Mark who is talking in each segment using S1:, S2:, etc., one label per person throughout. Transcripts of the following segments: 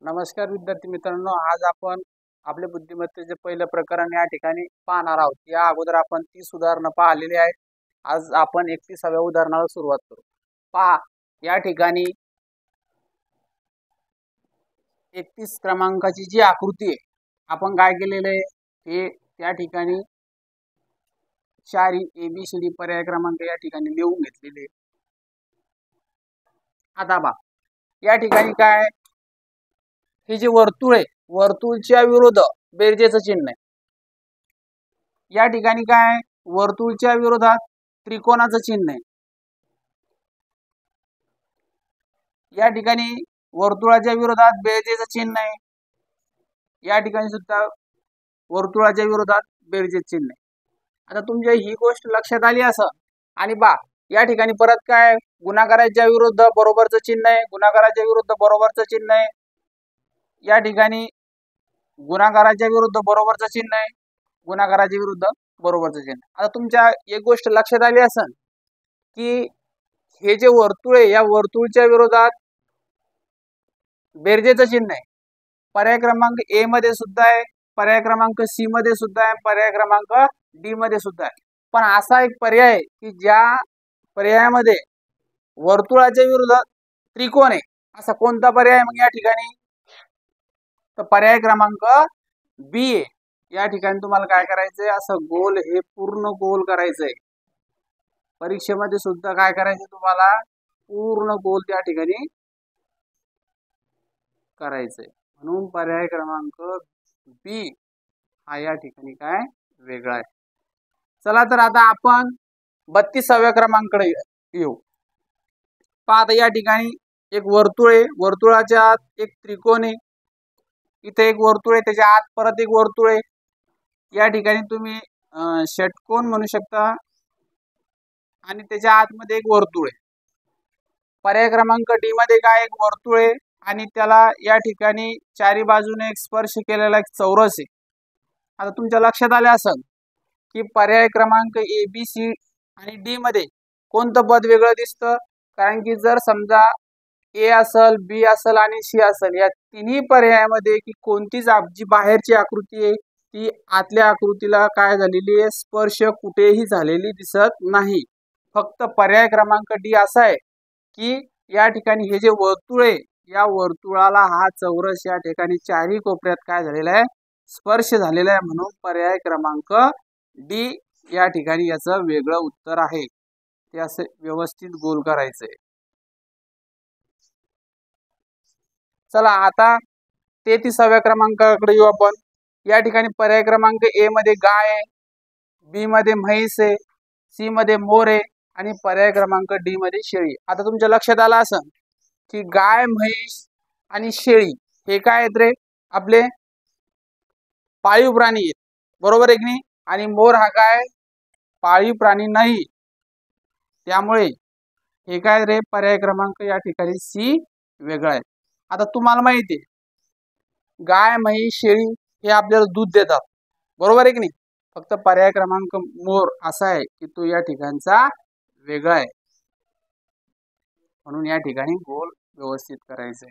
S1: नमस्कार विद्यार्थी मित्रांनो, आज आपण आपल्या बुद्धिमत्तेचे पहिलं प्रकरण या ठिकाणी पाहणार आहोत। या अगोदर आपण 30 उदाहरणं पाहिलेली आहेत। आज आपण 31व्या उदाहरणाला सुरुवात करू। पहा, या ठिकाणी 31 क्रमांकाची जी आकृती आहे, आपण काय केलेलं आहे, हे त्या ठिकाणी 4 ABCD पर्याय क्रमांक या ठिकाणी लिहून घेतलेले। आता पहा, या ठिकाणी काय, हे जे वर्तुळ आहे, वर्तुळच्या विरुद्ध बेरजेचं चिन्ह आहे। या ठिकाणी काय, वर्तुळच्या विरोधात त्रिकोणाचं चिन्ह आहे। या ठिकाणी वर्तुळाच्या विरोधात बेरजेचं चिन्ह आहे। या ठिकाणी सुद्धा वर्तुळाच्या विरोधात बेरजेचं चिन्ह आहे। आता तुमच्या ही गोष्ट लक्षात आली असं, आणि बा या ठिकाणी परत काय, गुणाकाराच्या विरुद्ध बरोबरचं चिन्ह आहे, गुणाकाराच्या विरुद्ध बरोबरचं चिन्ह आहे। या ठिकाणी गुणाकाराच्या विरुद्ध बरोबरचं चिन्ह आहे, गुणाकाराच्या विरुद्ध बरोबरचं चिन्ह। आता तुमच्या एक गोष्ट लक्षात आली असेल की हे जे वर्तुळ आहे, या वर्तुळच्या विरोधात बेरजेचं चिन्ह आहे। पर्याय क्रमांक ए मध्ये सुद्धा आहे, पर्याय क्रमांक सी मध्ये सुद्धा आहे, पर्याय क्रमांक डी मध्ये सुद्धा आहे। पण असा एक पर्याय आहे की ज्या पर्यायामध्ये वर्तुळाच्या विरुद्ध त्रिकोण आहे, असा कोणता पर्याय मग या ठिकाणी, तर पर्याय क्रमांक बी आहे। या ठिकाणी तुम्हाला काय करायचंय, असं गोल, हे पूर्ण गोल करायचंय। परीक्षेमध्ये सुद्धा काय करायचं, तुम्हाला पूर्ण गोल त्या ठिकाणी करायचंय, म्हणून पर्याय क्रमांक बी हा या ठिकाणी काय वेगळा आहे। चला तर आता आपण 32व्या क्रमांकाकडे येऊ। पहा, आता या ठिकाणी एक वर्तुळ आहे, वर्तुळाच्या आत एक त्रिकोण आहे, इथे एक वर्तुळ आहे, त्याच्या आत परत एक वर्तुळ आहे। या ठिकाणी तुम्ही षटकोन म्हणू शकता, आणि त्याच्या आतमध्ये एक वर्तुळ आहे। पर्याय क्रमांक डी मध्ये काय, एक वर्तुळ आहे आणि त्याला या ठिकाणी चारी बाजूने एक स्पर्श केलेला एक चौरस आहे। आता तुमच्या लक्षात आले असेल की पर्याय क्रमांक ए बी सी आणि डी मध्ये कोणतं पद वेगळं दिसतं, कारण की जर समजा ए असेल, बी असेल आणि सी असेल, या तिन्ही पर्यायामध्ये की कोणतीच जी बाहेरची आकृती आहे ती आतल्या आकृतीला काय झालेली आहे, स्पर्श कुठेही झालेली दिसत नाही। फक्त पर्याय क्रमांक डी असा आहे की या ठिकाणी हे जे वर्तुळ आहे, या वर्तुळाला हा चौरस या ठिकाणी चारही कोपऱ्यात काय झालेला आहे, स्पर्श झालेला आहे, म्हणून पर्याय क्रमांक डी या ठिकाणी याचं वेगळं उत्तर आहे। ते असे व्यवस्थित गोल करायचंय। चला आता 33व्या क्रमांकाकडे येऊ आपण। या ठिकाणी पर्याय क्रमांक ए मध्ये गाय आहे, बी मध्ये म्हैस आहे, सी मध्ये मोर आहे आणि पर्याय क्रमांक डी मध्ये शेळी। आता तुमच्या लक्षात आलं असं की गाय, म्हैस आणि शेळी हे काय आहेत रे, आपले पाळीव प्राणी आहेत, बरोबर आहे की नाही। आणि मोर हा काय पाळीव प्राणी नाही, त्यामुळे हे काय रे, पर्याय क्रमांक या ठिकाणी सी वेगळा आहे। आता तुम्हाला माहिती आहे गाय, म्हैस, शेळी हे आपल्याला दूध देतात, बरोबर आहे की नाही। फक्त पर्याय क्रमांक मोर असा आहे की तो या ठिकाणचा वेगळा आहे, म्हणून या ठिकाणी गोल व्यवस्थित करायचंय।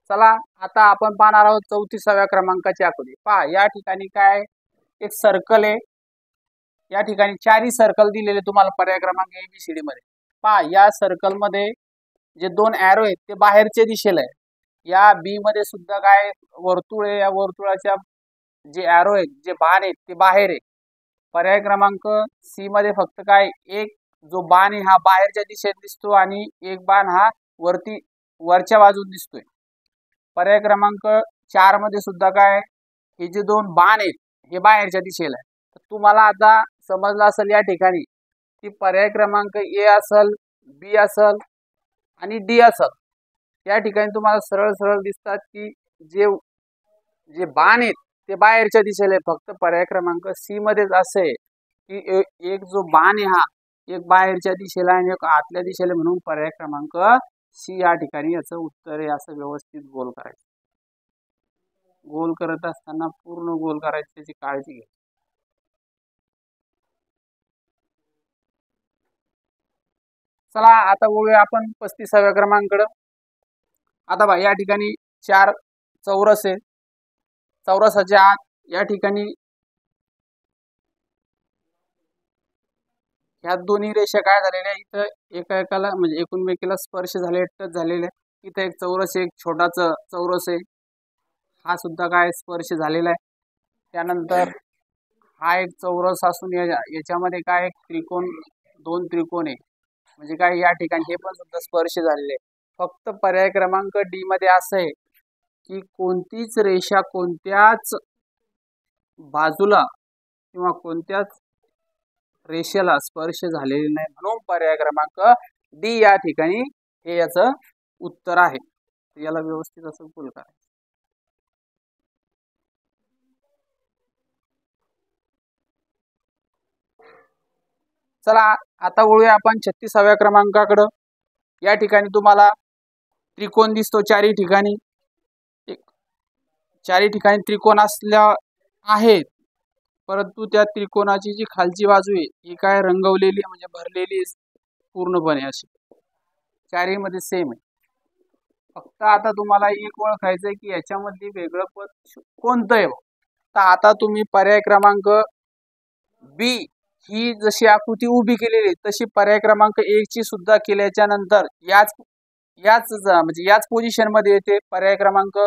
S1: चला आता आपण पाहणार आहोत 34व्या क्रमांकाची आकृती। पहा, या ठिकाणी काय, एक सर्कल आहे, या ठिकाणी चारही सर्कल दिलेले तुम्हाला पर्याय क्रमांक ABCD मध्ये। पहा, या सर्कल मध्ये जे दोन एरो आहेत ते बाहेरच्या दिशेला आहे। या बी मध्ये सुद्धा काय वर्तुळ आहे, या वर्तुळाच्या जे एरो आहेत, जे बाण आहेत ते बाहेर आहे। पर्याय क्रमांक सी मध्ये फक्त काय, एक जो बाण आहे हा बाहेरच्या दिशेत दिसतो आणि एक बाण हा वरच्या बाजून दिसतोय। पर्याय क्रमांक 4 मध्ये सुद्धा काय, हे जे दोन बाण आहेत हे बाहेरच्या दिशेला आहे। तर तुम्हाला आता समजलं असेल या ठिकाणी की पर्याय क्रमांक ए असेल, बी असेल आणि डी असेल। या ठिकाणी तुम्हाला सरळ सरळ दिसतात की जे जे बाण आहेत ते बाहेरच्या दिशेला आहे। फक्त पर्याय क्रमांक सी मध्येच असे आहे की एक जो बाण आहे हा एक बाहेरच्या दिशेला आणि एक आतल्या दिशेला, म्हणून पर्याय क्रमांक सी या ठिकाणी याचं उत्तर आहे। असं व्यवस्थित गोल करायचं। गोल करत असताना पूर्ण गोल करायची, त्याची काळजी घ्या। चला आता बघूया आपण 35व्या क्रमांकाकडे. आता बघा या ठिकाणी 4 चौरस आहे. चौरसाच्या आत या ठिकाणी ह्या दोन्ही रेषा काय झालेल्या इथं एकाएकाला म्हणजे एकमेकीला स्पर्श झाले, टच झालेले. इथं एक चौरस आहे, एक छोटाच चौरस आहे, हा सुद्धा काय स्पर्श झालेला आहे. त्यानंतर हा एक चौरस असून याच्यामध्ये काय एक त्रिकोण, 2 त्रिकोण आहे, म्हणजे काय या ठिकाणी हे पण सुद्धा स्पर्श झालेले. फक्त पर्याय क्रमांक डी मध्ये असं आहे की कोणतीच रेषा कोणत्याच बाजूला किंवा कोणत्याच रेषेला स्पर्श झालेली नाही, म्हणून पर्याय क्रमांक डी या ठिकाणी हे याचं उत्तर आहे. याला व्यवस्थित असं फुल करा. चला आता वळूया आपण 36व्या क्रमांकाकडे. या ठिकाणी तुम्हाला त्रिकोण दिसतो चारही ठिकाणी. चारही ठिकाणी त्रिकोण असल्या आहेत, परंतु त्या त्रिकोणाची जी खालची बाजू आहे ही काय रंगवलेली म्हणजे भरलेली पूर्णपणे अशी चारही मध्ये सेम आहे. फक्त आता तुम्हाला एक ओळखायचंय की याच्यामध्ये वेगळं पद कोणतं आहे. तर आता तुम्ही पर्याय क्रमांक बी ही जशी आकृती उभी केलेली तशी पर्याय क्रमांक 1 ची सुद्धा केल्याच्या नंतर याच म्हणजे याच पोझिशन मध्ये येते. पर्याय क्रमांक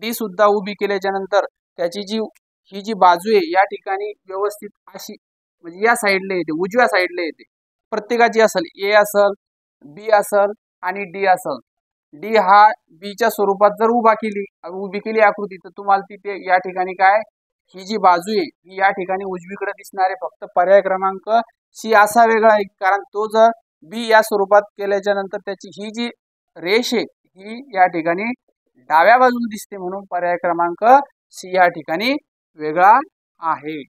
S1: डी सुद्धा उभी केल्याच्या नंतर त्याची ही जी बाजू आहे या ठिकाणी व्यवस्थित अशी म्हणजे या साईडला येते, उजव्या साईडला येते. प्रत्येकाची असेल, ए असेल, बी असेल आणि डी असेल. डी हा बी च्या स्वरूपात जर उभी केली आकृती तर तुम्हाला तिथे या ठिकाणी काय ही जी बाजू आहे ही या ठिकाणी उजवीकडे दिसणार आहे. फक्त पर्याय क्रमांक सी असा वेगळा आहे कारण तो जर बी या स्वरूपात केल्याच्या नंतर त्याची ही जी रेष आहे ही या ठिकाणी डाव्या बाजूला दिसते, म्हणून पर्याय क्रमांक सी या ठिकाणी वेगळा आहे.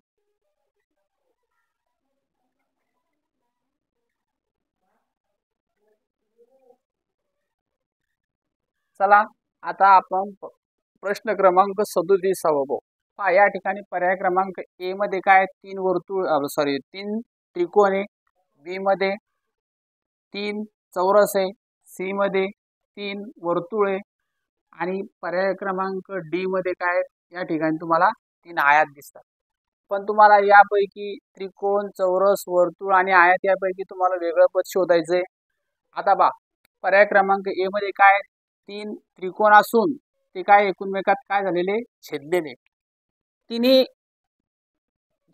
S1: चला आता आपण प्रश्न क्रमांक 37 बघू. या ठिकाणी पर्याय क्रमांक ए मध्ये काय 3 त्रिकोण आहे, बी मध्ये 3 चौरस आहे, सी मध्ये 3 वर्तुळ आहे आणि पर्याय क्रमांक डी मध्ये काय या ठिकाणी तुम्हाला 3 आयात दिसतात. पण तुम्हाला यापैकी त्रिकोण, चौरस, वर्तुळ आणि आयत यापैकी तुम्हाला वेगळं पद शोधायचंय. आता पर्याय क्रमांक ए मध्ये काय 3 त्रिकोण असून ते काय एकमेकात काय झालेले छेदलेले. तिन्ही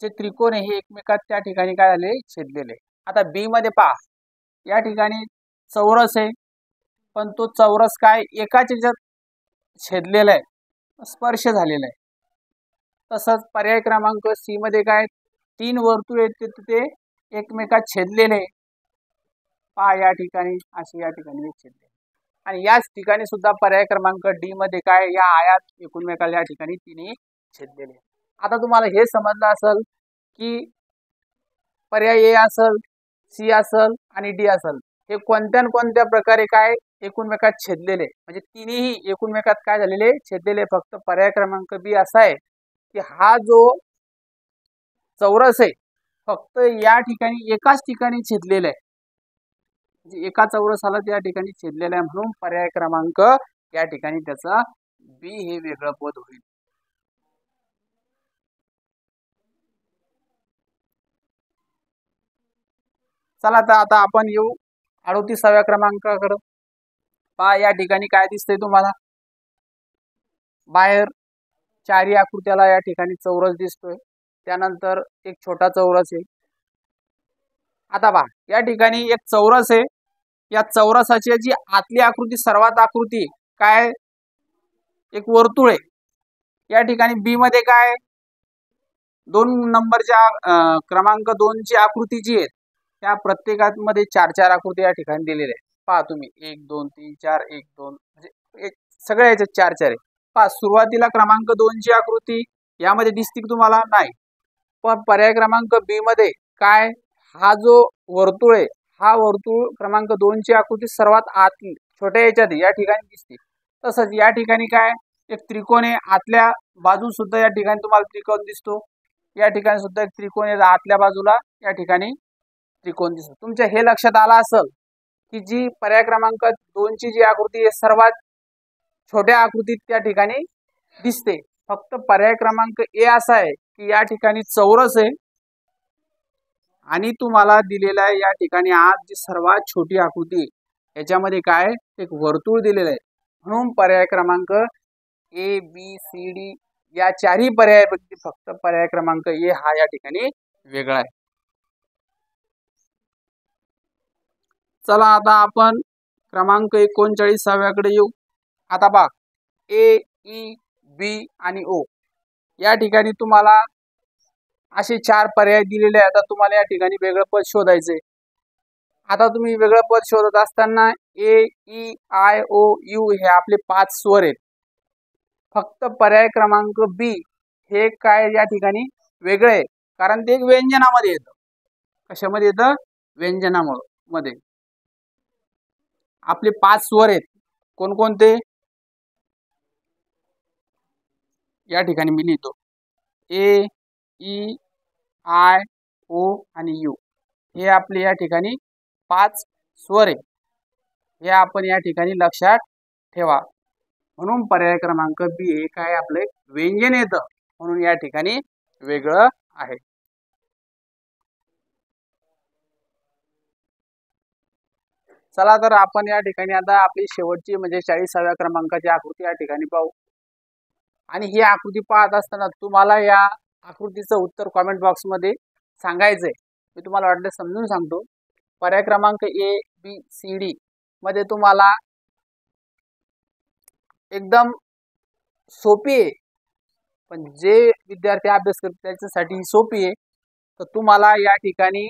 S1: जे त्रिकोण आहे हे एकमेकात त्या ठिकाणी काय झाले छेदलेले. आता बी मध्ये पहा या ठिकाणी चौरस आहे पण तो चौरस काय एकाच याच्यात छेदलेला आहे, स्पर्श झालेला आहे. तसंच पर्याय क्रमांक सी मध्ये काय 3 वर्तुळ आहेत ते एकमेकात छेदलेले. पहा या ठिकाणी असे या ठिकाणी छेदले आणि याच ठिकाणी सुद्धा पर्याय क्रमांक डी मध्ये काय या आयात एकमेकाला या ठिकाणी तिन्ही छेदलेले. आता तुम्हाला हे समजलं असेल की पर्याय ए असेल, सी असेल आणि डी असेल हे कोणत्या प्रकारे काय एकमेकात छेदलेले, म्हणजे तिन्ही एकमेकात काय झालेले छेदलेले. फक्त पर्याय क्रमांक बी असा आहे की हा जो चौरस आहे फक्त या ठिकाणी एकाच ठिकाणी छेदलेला आहे, म्हणजे एका चौरसाला त्या ठिकाणी छेदलेला आहे, म्हणून पर्याय क्रमांक या ठिकाणी त्याचा बी हे वेगळं पद होईल. चला तर आता आपण येऊ 38व्या क्रमांकाकडे. पहा या ठिकाणी काय दिसतंय तुम्हाला, बाहेर चारही आकृत्याला या ठिकाणी चौरस दिसतोय, त्यानंतर एक छोटा चौरस आहे. आता पहा या ठिकाणी एक चौरस आहे, या चौरसाची जी आतली आकृती सर्वात आकृती काय एक वर्तुळ आहे. या ठिकाणी बी मध्ये काय 2 नंबरच्या क्रमांक 2 ची आकृती जी आहे त्या प्रत्येकामध्ये 4 आकृती या ठिकाणी दिलेल्या आहेत. पहा तुम्ही 1 2 3 4 1 2 म्हणजे सगळ्या याच्यात 4 आहे. पहा सुरुवातीला क्रमांक 2 ची आकृती यामध्ये दिसते की तुम्हाला नाही, पण पर्याय क्रमांक बी मध्ये काय हा जो वर्तुळ आहे हा वर्तुळ क्रमांक 2 ची आकृती सर्वात आत छोट्या याच्यात या ठिकाणी दिसते. तसंच या ठिकाणी काय एक त्रिकोण आहे, आतल्या बाजू सुद्धा या ठिकाणी तुम्हाला त्रिकोण दिसतो. या ठिकाणी सुद्धा एक त्रिकोण आहे, आतल्या बाजूला या ठिकाणी त्रिकोण दिसतो. तुमच्या हे लक्षात आलं असेल की जी पर्याय क्रमांक 2 ची जी आकृती आहे सर्वात छोट्या आकृतीत त्या ठिकाणी दिसते। फक्त पर्याय क्रमांक ए असा आहे की या ठिकाणी चौरस आहे आणि तुम्हाला दिलेला आहे या ठिकाणी आज जी सर्वात छोटी आकृती याच्यामध्ये काय एक वर्तुळ दिलेलं आहे। म्हणून पर्याय क्रमांक ए बी सी डी या चारही पर्यायापैकी फक्त पर्याय क्रमांक ए हा या ठिकाणी वेगळा आहे। चला आता आपण क्रमांक 39 कडे येऊ। आता बघ ए ई बी आणि ओ या ठिकाणी तुम्हाला असे 4 पर्याय दिलेले आहेत। आता तुम्हाला या ठिकाणी वेगळं पद शोधायचे। आता तुम्ही वेगळं पद शोधत असताना ए ई आय ओ यू हे आपले 5 स्वर आहेत। फक्त पर्याय क्रमांक बी हे काय या ठिकाणी वेगळे आहे कारण ते एक व्यंजनामध्ये येतं। कशामध्ये येतं? व्यंजनामध्ये। आपले 5 स्वर आहेत कोणकोणते या ठिकाणी मी लिहितो ए ई आय ओ आणि यू हे आपले या ठिकाणी 5 स्वर आहे। हे आपण या ठिकाणी लक्षात ठेवा। म्हणून पर्याय क्रमांक बी हे काय आपले व्यंजन येतं म्हणून या ठिकाणी वेगळं आहे। चला तर आपण या ठिकाणी आता आपली शेवटची म्हणजे 40व्या क्रमांकाची आकृती या ठिकाणी पाहू। आणि ही आकृती पाहत असताना तुम्हाला या आकृतीचं उत्तर कमेंट बॉक्स मध्ये सांगायचंय। मी तुम्हाला वाटलं समजून सांगतो। पर्याय क्रमांक ए बी सी डी मध्ये तुम्हाला एकदम सोपी आहे पण जे विद्यार्थी अभ्यास करतात त्याच्यासाठी सोपी आहे। तर तुम्हाला या ठिकाणी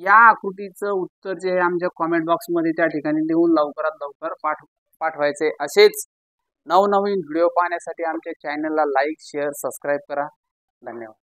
S1: या आकृतीचं उत्तर जे आमच्या कमेंट बॉक्स मध्ये त्या ठिकाणी लिहून लवकरात लवकर पाठवायचे। असेच नवनवीन व्हिडिओ पाहण्यासाठी आमच्या चॅनलला लाईक शेअर सबस्क्राईब करा। धन्यवाद।